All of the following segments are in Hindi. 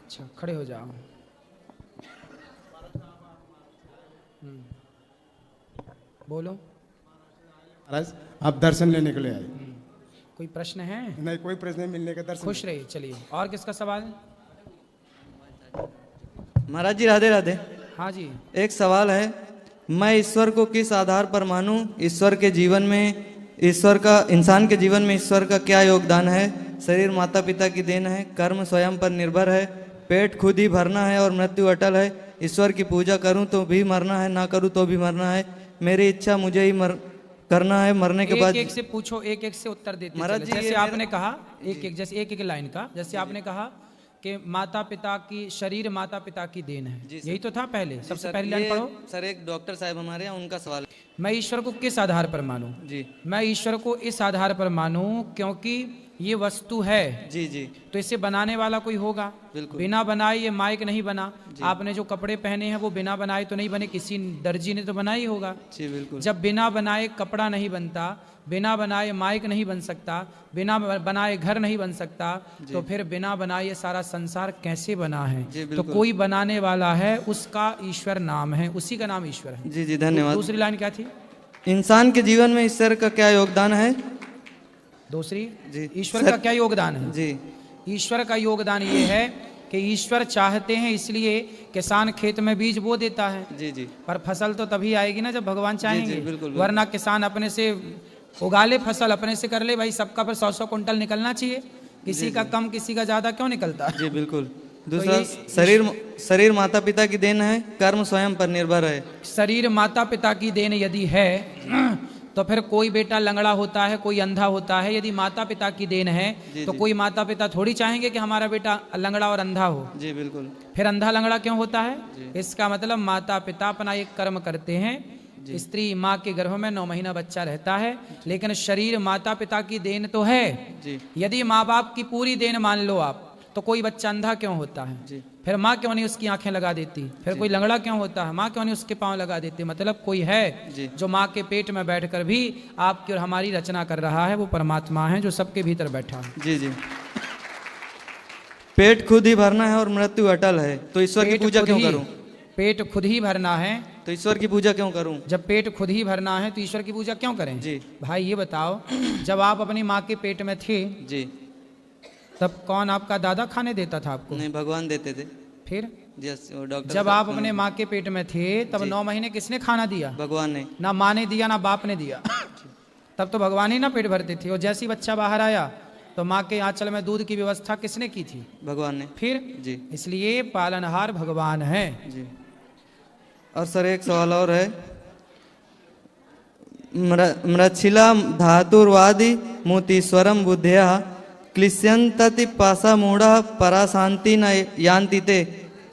अच्छा, खड़े हो जाओ। बोलो। महाराज आप दर्शन लेने के लिए आए? कोई प्रश्न है? नहीं, कोई प्रश्न नहीं, मिलने का दर्शन। खुश रहिए। चलिए, और किसका सवाल है? महाराज जी राधे राधे। हाँ जी। एक सवाल है, मैं ईश्वर को किस आधार पर मानूं? ईश्वर के जीवन में, ईश्वर का इंसान के जीवन में ईश्वर का क्या योगदान है? शरीर माता पिता की देन है, कर्म स्वयं पर निर्भर है, पेट खुद ही भरना है और मृत्यु अटल है। ईश्वर की पूजा करूं तो भी मरना है, ना करूं तो भी मरना है। मेरी इच्छा मुझे ही करना है, मरने के बाद। एक एक से पूछो, एक एक से उत्तर देते महाराज चले। जी, जैसे ये आपने कहा एक एक, जैसे एक एक लाइन का, जैसे आपने कहा कि माता पिता की, शरीर माता पिता की देन है, यही तो था पहले। सबसे पहली लाइन पढ़ो। सर एक डॉक्टर साहब हमारे यहाँ, उनका सवाल। मैं ईश्वर को किस आधार पर मानूं? जी मैं ईश्वर को इस आधार पर मानूं क्योंकि ये वस्तु है। जी जी तो इसे बनाने वाला कोई होगा। बिल्कुल। बिना बनाए ये माइक नहीं बना। आपने जो कपड़े पहने हैं वो बिना बनाए तो नहीं बने, किसी दर्जी ने तो बना ही होगा। जी बिल्कुल। जब बिना बनाए कपड़ा नहीं बनता, बिना बनाए माइक नहीं बन सकता, बिना बनाए घर नहीं बन सकता, तो फिर बिना बनाए ये सारा संसार कैसे बना है? तो कोई बनाने वाला है, उसका ईश्वर नाम है, उसी का नाम ईश्वर है। जी जी धन्यवाद। दूसरी लाइन क्या थी? इंसान के जीवन में ईश्वर का क्या योगदान है? दूसरी, जी ईश्वर का क्या योगदान है? जी ईश्वर का योगदान ये है कि ईश्वर चाहते हैं, इसलिए किसान खेत में बीज बो देता है। जी जी पर फसल तो तभी आएगी ना जब भगवान चाहेंगे। बिल्कुल, बिल्कुल। वरना किसान अपने से उगा ले, फसल अपने से कर ले, भाई सबका पर 100-100 कुंटल निकलना चाहिए, किसी का कम किसी का ज्यादा क्यों निकलता? जी बिल्कुल। दूसरा, शरीर माता पिता की देन है, कर्म स्वयं पर निर्भर है। शरीर माता पिता की देन यदि है तो फिर कोई बेटा लंगड़ा होता है, कोई अंधा होता है। यदि माता पिता की देन है तो कोई माता पिता थोड़ी चाहेंगे कि हमारा बेटा लंगड़ा और अंधा हो। जी बिल्कुल। फिर अंधा लंगड़ा क्यों होता है? इसका मतलब माता पिता अपना एक कर्म करते हैं। स्त्री माँ के गर्भ में 9 महीना बच्चा रहता है, लेकिन शरीर माता पिता की देन तो है। यदि माँ बाप की पूरी देन मान लो आप, तो कोई बच्चा अंधा क्यों होता है? फिर माँ क्यों नहीं उसकी आंखें लगा देती? फिर कोई लंगड़ा क्यों होता है? माँ क्यों नहीं उसके पांव लगा देती? मतलब कोई है जो माँ के पेट में बैठकर भी आपकी और हमारी रचना कर रहा है, वो परमात्मा है जो सबके भीतर बैठा है। जी जी। पेट खुद ही भरना है और मृत्यु अटल है, तो ईश्वर की पूजा क्यों करूं? पेट खुद ही भरना है तो ईश्वर की पूजा क्यों करूं? जब पेट खुद ही भरना है तो ईश्वर की पूजा क्यों करें? जी भाई ये बताओ, जब आप अपनी माँ के पेट में थे जी, तब कौन आपका दादा खाने देता था आपको? नहीं, भगवान देते थे। फिर डॉक्टर जब आप अपने माँ के पेट में थे तब 9 महीने किसने खाना दिया? भगवान ने। ना माँ ने दिया ना बाप ने दिया तब तो भगवान ही ना पेट भरते थे। और जैसे ही बच्चा बाहर आया तो माँ के आंचल में दूध की व्यवस्था किसने की थी? भगवान ने। फिर जी, इसलिए पालनहार भगवान है जी। और सर एक सवाल और है, मृच्छिला धातुर्वादी मोतीश्वरम बुद्धया क्लिश्यंतति पासा मूढ़ा पराशांति न यान्ति ते।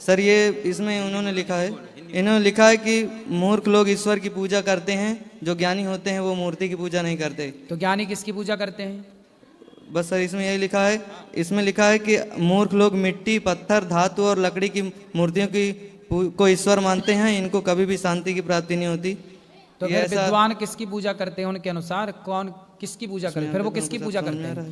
सर ये इसमें उन्होंने लिखा है, इन्होंने लिखा है कि मूर्ख लोग ईश्वर की पूजा करते हैं, जो ज्ञानी होते हैं वो मूर्ति की पूजा नहीं करते। तो ज्ञानी किसकी पूजा करते हैं? बस सर इसमें यही लिखा है, इसमें लिखा है कि मूर्ख लोग मिट्टी, पत्थर, धातु और लकड़ी की मूर्तियों की को ईश्वर मानते हैं, इनको कभी भी शांति की प्राप्ति नहीं होती। तो फिर विद्वान किसकी पूजा करते हैं? उनके अनुसार कौन किसकी पूजा करते हैं? फिर वो किसकी पूजा करते हैं?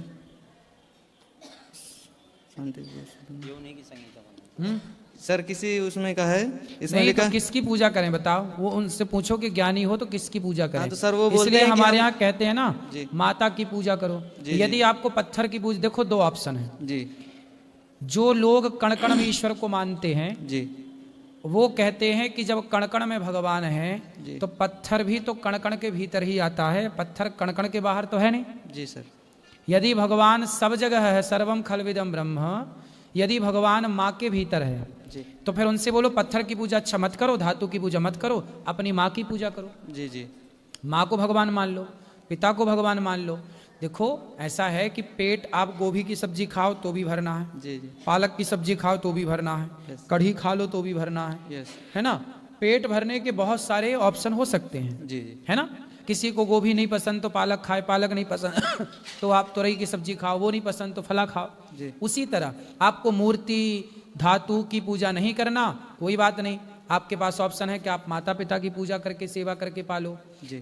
सर किसी उसमें का है, इसमें नहीं लिखा तो किसकी पूजा करें बताओ? वो उनसे पूछो कि ज्ञानी हो तो किसकी पूजा करें। तो सर वो बोलते इसलिए हैं कि हमारे यहाँ कहते हैं ना, माता की पूजा करो। जी, यदि आपको पत्थर की पूजा, देखो 2 ऑप्शन है। जी जो लोग कण कण में ईश्वर को मानते हैं जी, वो कहते हैं कि जब कण कण में भगवान है तो पत्थर भी तो कण कण के भीतर ही आता है, पत्थर कण कण के बाहर तो है नहीं। जी सर। यदि भगवान सब जगह है, सर्वम खलविदम ब्रह्म, यदि भगवान माँ के भीतर है तो फिर उनसे बोलो पत्थर की पूजा अच्छा मत करो, धातु की पूजा मत करो, अपनी माँ की पूजा करो। जी जी। माँ को भगवान मान लो, पिता को भगवान मान लो। देखो ऐसा है कि पेट, आप गोभी की सब्जी खाओ तो भी भरना है, जी जी, पालक की सब्जी खाओ तो भी भरना है, कढ़ी खा लो तो भी भरना है, है ना? पेट भरने के बहुत सारे ऑप्शन हो सकते हैं, जी जी, है ना? किसी को गोभी नहीं पसंद तो पालक खाए, पालक नहीं पसंद तो आप तुरई की सब्जी खाओ, वो नहीं पसंद तो फला खाओ। उसी तरह आपको मूर्ति धातु की पूजा नहीं करना, कोई बात नहीं, आपके पास ऑप्शन है कि आप माता पिता की पूजा करके सेवा करके पालो,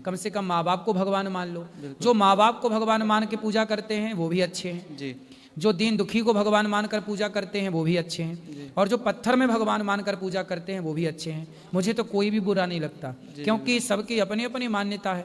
कम से कम माँ बाप को भगवान मान लो। जो माँ बाप को भगवान मान के पूजा करते हैं वो भी अच्छे हैं। जो दीन दुखी को भगवान मानकर पूजा करते हैं वो भी अच्छे हैं, और जो पत्थर में भगवान मानकर पूजा करते हैं वो भी अच्छे हैं। मुझे तो कोई भी बुरा नहीं लगता, क्योंकि सबकी अपनी अपनी मान्यता है।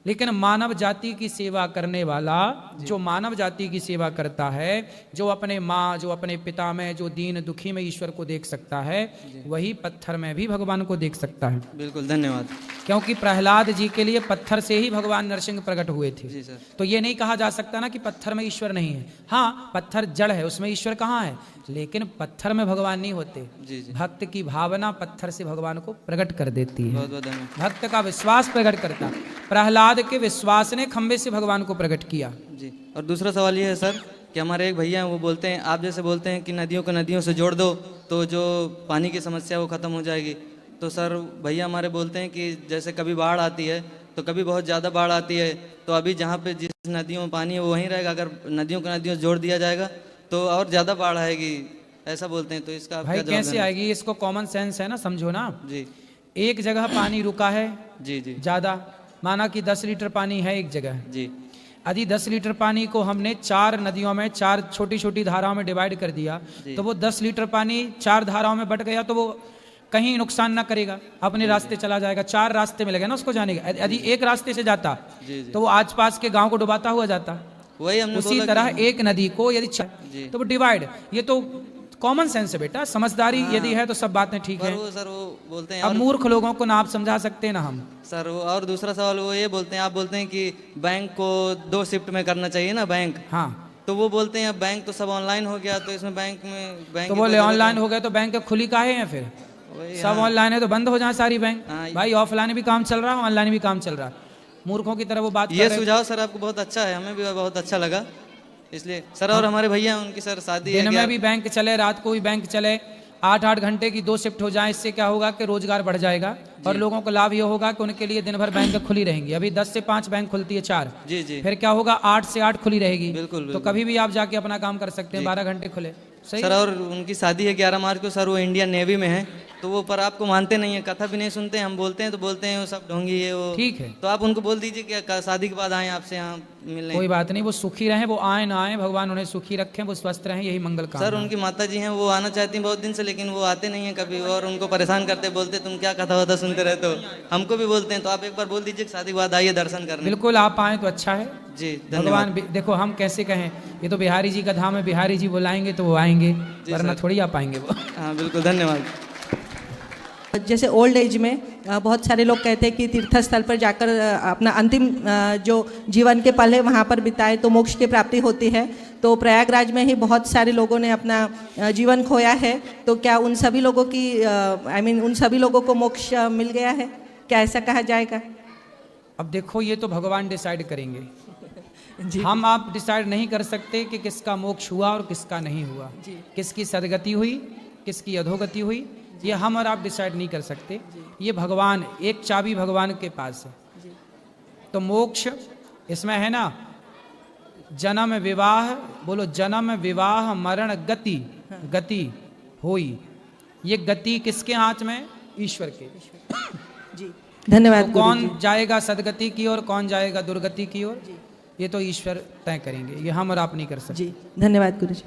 लेकिन मानव जाति की सेवा करने वाला, जो मानव जाति की सेवा करता है, जो अपने माँ, जो अपने पिता में, जो दीन दुखी में ईश्वर को देख सकता है, वही पत्थर में भी भगवान को देख सकता है। बिल्कुल, धन्यवाद। क्योंकि प्रहलाद जी के लिए पत्थर से ही भगवान नरसिंह प्रकट हुए थे। जी सर। तो ये नहीं कहा जा सकता ना कि पत्थर में ईश्वर नहीं है। हाँ, पत्थर जड़ है, उसमें ईश्वर कहाँ है, लेकिन पत्थर में भगवान नहीं होते। जी जी, भक्त की भावना पत्थर से भगवान को प्रकट कर देती है। बहुत बहुत धन्यवाद। भक्त का विश्वास प्रकट करता। प्रहलाद के विश्वास ने खंबे से भगवान को प्रकट किया। जी, और दूसरा सवाल ये है सर कि हमारे एक भैया हैं, वो बोलते हैं, आप जैसे बोलते हैं कि नदियों को नदियों से जोड़ दो तो जो पानी की समस्या वो खत्म हो जाएगी। तो सर भैया हमारे बोलते हैं कि जैसे कभी बाढ़ आती है तो कभी बहुत ज़्यादा बाढ़ आती है, तो अभी जहाँ पे जिस नदियों में पानी है वो वहीं रहेगा, अगर नदियों को नदियों से जोड़ दिया जाएगा तो और ज़्यादा बाढ़ आएगी, ऐसा बोलते हैं। तो इसका आप भाई क्या जवाब कैसे देना? आएगी, इसको कॉमन सेंस है ना, समझो ना। जी एक जगह पानी रुका है जी जी ज्यादा, माना कि 10 लीटर पानी है एक जगह। जी यदि 10 लीटर पानी को हमने 4 नदियों में, 4 छोटी छोटी धाराओं में डिवाइड कर दिया, तो वो 10 लीटर पानी 4 धाराओं में बट गया, तो वो कहीं नुकसान ना करेगा, अपने रास्ते चला जाएगा। 4 रास्ते मिलेगा ना उसको जाने का। यदि एक रास्ते से जाता जी जी, तो वो आसपास के गांव को डुबाता हुआ जाता। वही हमने उसी बोला तरह कि- एक नदी को यदि जी। तो वो डिवाइड, ये तो कॉमन सेंस है बेटा, समझदारी यदि है तो सब बातें ठीक पर है। वो सर वो बोलते हैं अब और मूर्ख लोगों को ना आप समझा सकते ना हम। सर वो, और दूसरा सवाल वो ये बोलते हैं, आप बोलते हैं कि बैंक को 2 शिफ्ट में करना चाहिए ना बैंक, हाँ, तो वो बोलते हैं अब बैंक तो सब ऑनलाइन हो गया, तो इसमें बैंक में बैंक तो की बोले कोई जरूरत ऑनलाइन हो गए तो बैंक खुली काहे हैं फिर? नहीं। वही, सब ऑनलाइन है तो बंद हो जाए सारी बैंक। हाँ, भाई ऑफलाइन भी काम चल रहा है, ऑनलाइन भी काम चल रहा है। मूर्खों की तरह वो बात कर ये रहे हैं। सुझाव सर आपको बहुत अच्छा है, हमें भी बहुत अच्छा लगा, इसलिए सर। और हमारे भैया हैं, उनकी सर शादी है दिन में क्या- भी बैंक चले, रात को भी बैंक चले, 8-8 घंटे की 2 शिफ्ट हो जाए, इससे क्या होगा कि रोजगार बढ़ जाएगा और लोगों को लाभ ये होगा कि उनके लिए दिन भर बैंक खुली रहेंगी। अभी 10 से 5 बैंक खुलती है, 4, जी जी, फिर क्या होगा 8 से 8 खुली रहेगी। बिल्कुल, तो बिल्कुल। कभी भी आप जाके अपना काम कर सकते हैं, 12 घंटे खुले। सही सर। और उनकी शादी है 11 मार्च को सर, वो इंडियन नेवी में है, तो वो पर आपको मानते नहीं है, कथा भी नहीं सुनते, हम बोलते हैं तो बोलते हैं वो सब ढोंगी है वो। ठीक है, तो आप उनको बोल दीजिए कि शादी के बाद आए आपसे यहाँ मिलने। कोई बात नहीं, वो सुखी रहें, वो आए ना आए, भगवान उन्हें सुखी रखें, वो स्वस्थ रहें, यही मंगल काम सर है। उनकी माता जी हैं, वो आना चाहती हैं बहुत दिन से, लेकिन वो आते नहीं हैं कभी, और उनको परेशान करते, बोलते तुम क्या कथा वथा सुनते रहते हो, हमको भी बोलते हैं। तो आप एक बार बोल दीजिए कि शादी के बाद आइए दर्शन करने। बिल्कुल, आप आए तो अच्छा है। जी धन्यवाद। भगवान देखो, हम कैसे कहें, ये तो बिहारी जी का धाम है, बिहारी जी बुलाएंगे तो वो आएंगे, वरना थोड़ी आ पाएंगे वो। हाँ बिल्कुल, धन्यवाद। जैसे ओल्ड एज में बहुत सारे लोग कहते हैं कि तीर्थ स्थल पर जाकर अपना अंतिम जो जीवन के पल है वहाँ पर बिताए तो मोक्ष की प्राप्ति होती है। तो प्रयागराज में ही बहुत सारे लोगों ने अपना जीवन खोया है, तो क्या उन सभी लोगों की उन सभी लोगों को मोक्ष मिल गया है, क्या ऐसा कहा जाएगा? अब देखो, ये तो भगवान डिसाइड करेंगे, जी हम आप डिसाइड नहीं कर सकते कि किसका मोक्ष हुआ और किसका नहीं हुआ, किसकी सदगति हुई, किसकी अधोगति हुई, ये हम और आप डिसाइड नहीं कर सकते। ये भगवान, एक चाबी भगवान के पास है। तो मोक्ष इसमें है ना, जन्म विवाह, बोलो जन्म विवाह मरण गति, गति होई, ये गति किसके हाथ में? ईश्वर के। जी धन्यवाद तो गुरुजी। कौन जाएगा सदगति की ओर, कौन जाएगा दुर्गति की ओर, ये तो ईश्वर तय करेंगे, ये हम और आप नहीं कर सकते। जी धन्यवाद गुरुजी।